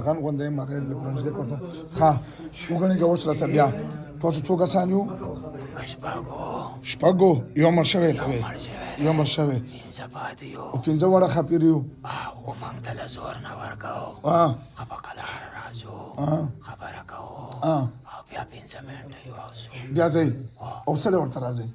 غن غوندې مګر لږ کوته ها وګڼي که اوس راته بیا تاسو څو کسان یو شپږو یو مړ شوی ته وایي یو مړ شوی او پنځه واړه خپیر یو موږ دله زور نه ورکوو ښه په قلار راځو خبره کوو او بیا 5 منټه یو بیا ځئ او څه دی ورته راځئ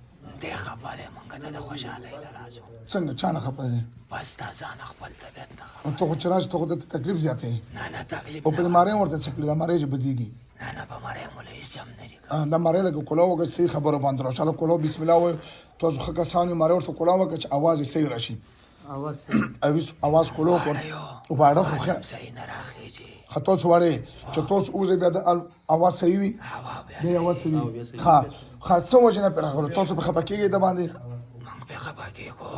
دی خفه دی موږ ته د خوشحالۍ له راځو څنګه چا نه خفه دی بس تا ځان خپل طبیعت نه ته خو چې راشي ته خو دته تکلیف زیات دی نه تکلیف او په دې مارۍ ورته څه کړي دا مارۍ چې بځېږي نه په مارۍ مو له هېڅ هم نه دي دا مارۍ لکه کولو وکړه صحیح خبره باندې را چاله کولو بسم الله وایي تاسو ښه کسان یو مارۍ ورته کولو وکړه چې اواز یې صحیح راشي اواز کولو وکړه واړه خو ښه صحیح نه راخېږي ښه تاسو واړې چې تاسو اوزئ بیا د اواز صحیح وي بیا اواز صحیح وي ښه څه وجه نه پرې راغلو تاسو پې خفه کېږئ د باندې موږ پې خفه کېږو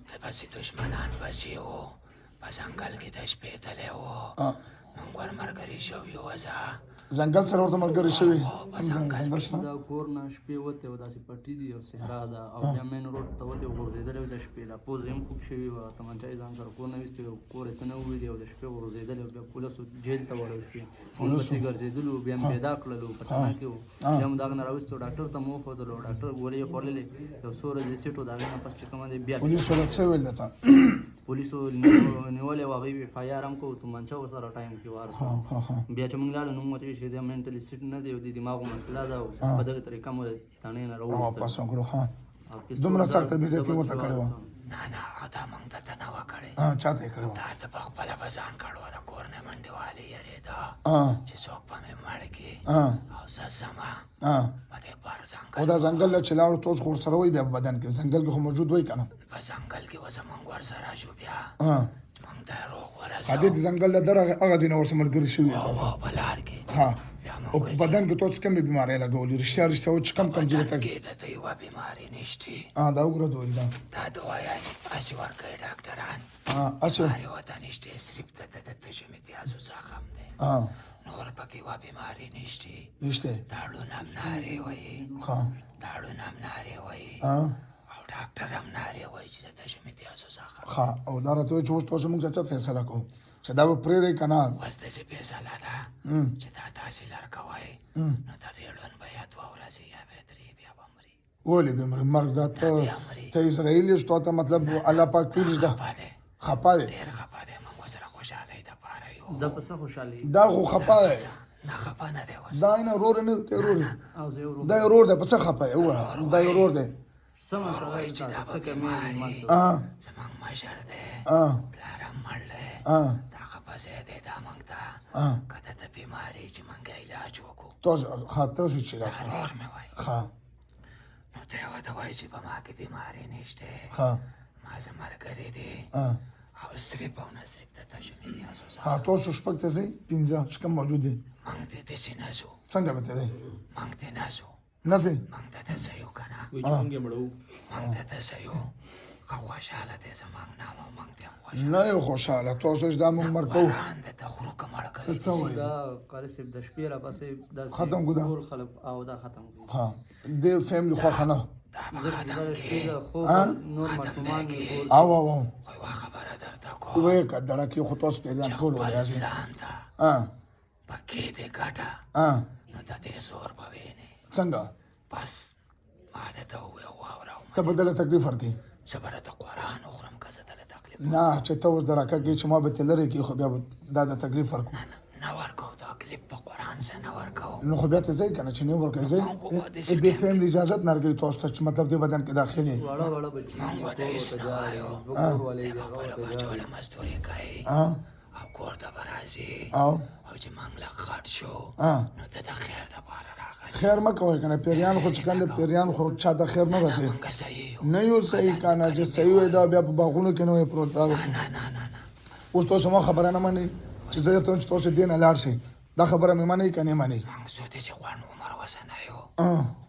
د پسې دښمنان پسې وو په ځنګل کې د شپې تللی وو موږ ورملګري شوي وو زه ځنګل سره ورته ملګري شوي دا کور نه شپې وتې وه داسې پټي دي او صحرا ده او بیا مین روډ ته وتې غورځېدلی وو د شپې لا پوزې هم خوږ شوي وه تمانچه یې ځان سره کور نه ویستې وو کور یې څه نه وویلې او د شپې غورځېدلی وو بیا پولیسو جیل ته وړی شپې موږ پسې ګرځېدلو بیا هم پیدا کړلو په تنه کې وو بیا هم د هغه نه راویستو ډاکټر ته مو وښودلو ډاکټر ګولۍ یې خوړلې یو څو ورځې سیټ و د هغې نه پس چې کومه دی بیا پولیسو له څه ویل درته پولیسو نیولې وه هغوی اف آی آر هم کوو تومانچه ورسره ټایم کې وارسه بیا چې موږ لاړو نو موږ ورته ویل چې دی مینټلي سیټ نه دی او د دماغو مسله ده او په دغې طریقه مو د تڼۍ نه راوویستل دومره سخته بې عزتي ورته کړې وه نه دا موږ ته ته نه وه کړې چا ته یې کړې وه دا ته په خپله به ځان کړ وه د کور نه منډې والې یېرېده چې څوک به مې مړ کړي او زه ځمه په دې پر او دا ځنګل له چې لاړو تاسو خو ورسره وئ بیا په بدن کې ځنګل کې خو موجود وئ که نه په ځنګل کې به زموږ ورسره شو بیا موږ د روغ دې د ځنګل له در هغه ځای نه ورسره ملګري شوي په لار کې او په بدن کې تاسو کومې بیمارۍ لګولې رښتیا و چې کم ځای ته کې د یوه بیماري نشتې دا وګوره دوی دا دوایان هسې ورکوي ډاکټران بیماري ورته نشتې صرف د تشم پیازو زخم دی نور پکې یوه بیماري نشتې دا ړون هم نارې وایي او ډاکټر هم نارې وایي چې د تشم پیازو زخم او دا راته وایي چې اوس تاسو موږ څه فیصله کوو چې دا به پرېږدئ که نه اوس داسې فیصله ده چې دا تاسې لر کوئ نو تر دې ړوند به یا 2 ورځې یا به 3 بیا به مري ولې به مري مرګ دا ته اسرائیل یې تا ته مطلب الله پاک پیلش ده خفه دی ډېر خفه دی موږ ورسره خوشحالۍ دپاره یو دا په څه خوشحالي دا خو خفه دی نه خفه نه دی اوس دا نه ورور نه ته ورور او زه یو دا ورور دی په څه خفه دی ووایه دا ورور دی سمه سړی ته څه کمې زموږ مشر دی پلار هم مړ دی دا خفه ځای دی دا موږ ته که د ده بیماري چې موږ علاج وکړو تاسو چې علاج ورور مې وایي نو ته یې ورته وایي چې په ما کې بیماري نشته ما زه ملګری دی او صرف او نه صرف د تشو مې پیازو تاسو شپږ ته ځئ 5 شکم موجود دی موږ دې داسې نه ځو څنګه به ته ځئ موږ دې نه ځو نه ځئ موږ ته داسې یو که نه موږ ته داسې یو ښه خوشحاله دی زموږ نام او موږ دې هم خوشحاله نه یو خوشحاله تاسو چې دا موږ مړ کوو قرآن د ته خرو که مړ کوي دا قاري صاحب د شپې راپسې ختم کړو ټول خلک او دا ختم کړو د فیملی خوښه نه زه د شپې د خوب نور ماشومان مې ګول خو یوه خبره درته کوم وایه که دړه کې خو تاسو پیریان ټول خپل ځان ته پکې دې ګټه نو د دې زور به وینې څنګه بس ما درته وویل واوره ته به دله تکلیف ورکړي زه به راته قرآن وخورم که زه دله تکلیف نه چې ته اوس دړکه کې چې ما به تې لرې کړي خو بیا به دا د تکلیف ورکړو نه ورکوو تکلیف په قرآن سه نه ورکوو نو خو بیا ته ځئ که نه چې نه ورکوئ ځئ دې فیملی اجازت نه ورکوي تاسو ته چې مطلب دې بدن کې داخلي واړه بچي موږ ورته هېڅ نه وایو بیا به خپلو بچو له مزدوري کوي او کور ته به راځي او چې موږ لږ غټ شو نو ته د خیر دپاره راغلی خیر مه کوئ که نه پیریان خو چې کنده پیریان خو چا ته خیر نه رسوي نه یو صحیح که نه چې صحیح وی دا بیا په باغونو کې نه وی پروت دا نه اوس تاسو ما خبره نه منئ چې زه درته وایم چې تاسو دې نه لاړ شئ دا خبره مې منئ که نه منئ موږ څو دی چې غوڼ عمر وسنیو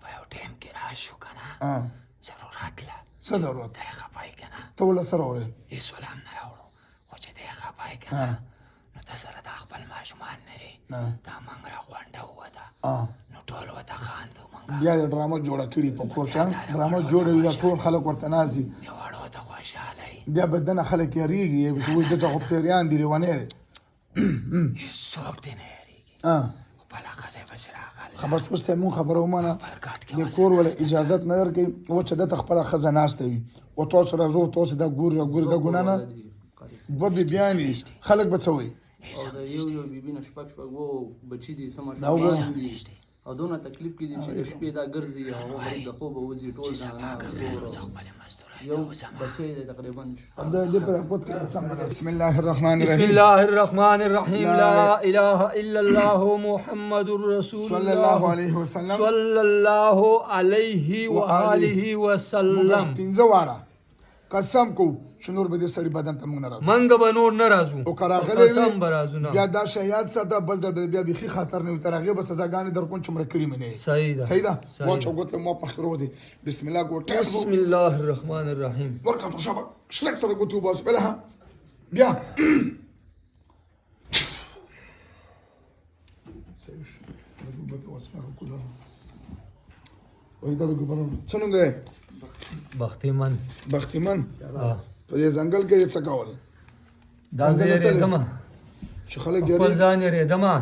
په یو ټایم کې راشو که نه ضرورت له څه ضرورت دی خفای که نه ته ول سره وړې هېڅ ول هم نه راوړو خو چې دی خفای که نه نو ته سره دا خپل ماشومان نه دي دا موږ را غونډه ووته نو ټول ورته خاندو موږ بیا یې ډرامه جوړه کړې په کور کې ډرامه جوړه وي دا ټول خلک ورته ناځي یو اړو ته خوشحاله بیا بدنه خلک یېرېږي چې اوس دلته خو پیریان دي لیونی دی هیڅوک دې نه هېرېږي خپله ښځه یې پسې راغله خبر شوستی مونږ خبره ومنه برګاټ کې د کور ولا اجازت نه درکوي او چې دته خپله ښځه ناسته وي او تاسو راځو تاسو دا ګوري دا ګناه نه دوه بیبیانې خلک به څه وایي او د یو بیبي نه شپږ وو بچي دي څه ماشومان دي او دونه تکلیف کې دي چې د شپې دا ګرځي او غریب د خوبه وځي ټول زنانه یو بچی دی تقریبا بسم الله الرحمن الرحیم بسم الله الرحمن الرحیم لا اله الا الله محمد رسول صلی الله الله علیه وسلم صلی الله علیه و آله وسلم پنځه واره قسم کو چې نور به دې سړي بدن ته مونږ نه راځو منګ به نور نه راځو او که راغلی قسم به راځو نه بیا دا شی یاد ساته بل ځل به بیا بیخي خطر نه وي تر هغې به سزاګانې در کوم چې مړه کړي مې نه یې صحیح ده صحیح ده واچو ګوتله ما مخکې وروځي بسم الله ګوټه بسم الله الرحمن الرحیم ورکه تو شابه شلک سره ګوتې وباسو بله ها بیا څه نوم دی بختیمن بختیمن په دې ځنګل کې څه کول دا زه یېرېدمه چې خلک خپل ګرې ځان یېرېدمه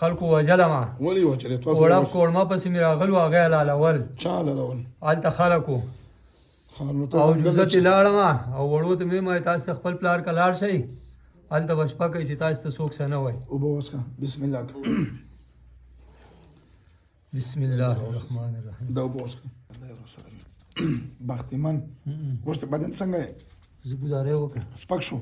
خلکو وژلمه ولې وچلې تاسو وړه کوړمه پسې مې راغلو هغه یې حلالول چا حلالول هلته خلکو نو ته او ځنګل جوزه کې ته لاړمه او وړو ته مې وایي تاسو ته خپل پلار که لاړ شئ هلته به شپه کوئ چې تاسو ته څوک څه نه وایي اوبه وڅښه بسم الله بسم الله الرحمن الرحیم دا اوبه وڅښه بختیمن اوس ته بدن څنګه یې زه ګزارې وکړه سپک شو